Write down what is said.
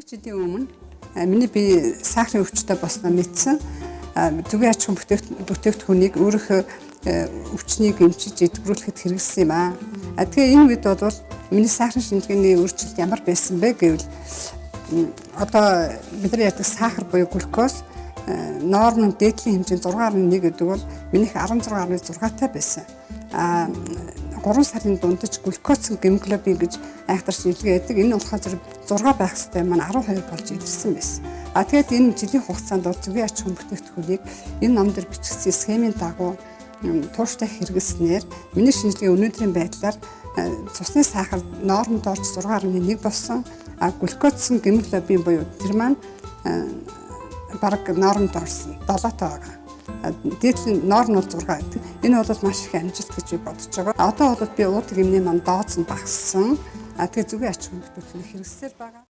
Нэг жилийн өмнө миний би сахарын өвчтөй болсноо мэдсэн. Зүгийн аж ахуйн бүтээгдэхүүнийг өөрийнхөө өвчнийг эмчиж эдгэрүүлэхэд хэрэгэлсэн юм аа. Тэгээ энэ үед бол миний сахарын шинжилгээний өөрчлөлт ямар байсан бэ гэвэл одоо бид нар ярьдаг сахар буюу глюкоз норм дээдлийн хэмжээ 6.1 гэдэг бол минийх 16.6 байсан. 3 сарын дундаж глюкоз гемоглобин гэж айхтар шинжилгээ яадаг. Энэ болохоор зэрэг 6 байх хэвээр маань 12 болж ирсэн байсан. Тэгээд энэ жилийн хугацаанд бол зүгийн аж ахуйн бүтээгдэхүүнийг энэ ном дээр бичигдсэн схемийн дагуу тууштай хэрэглэснээр миний шинжилгээ өнөөдрийн байдлаар цусны сахар нормд орж 6.1 болсон. Глюкоз гемоглобин буюу тэр маань бараг нормд орсон 7 таа байгаа. Дээдлийн норм бол 6 гэдэг. Энэ бол маш их амжилт гэж би бодож байгаа. Одоо бол би уудаг эмний маань дооц нь багассан. Тэгээ зүгийн аж ахуйн бүтээгдэхүүн хэрэглэсээр байгаа.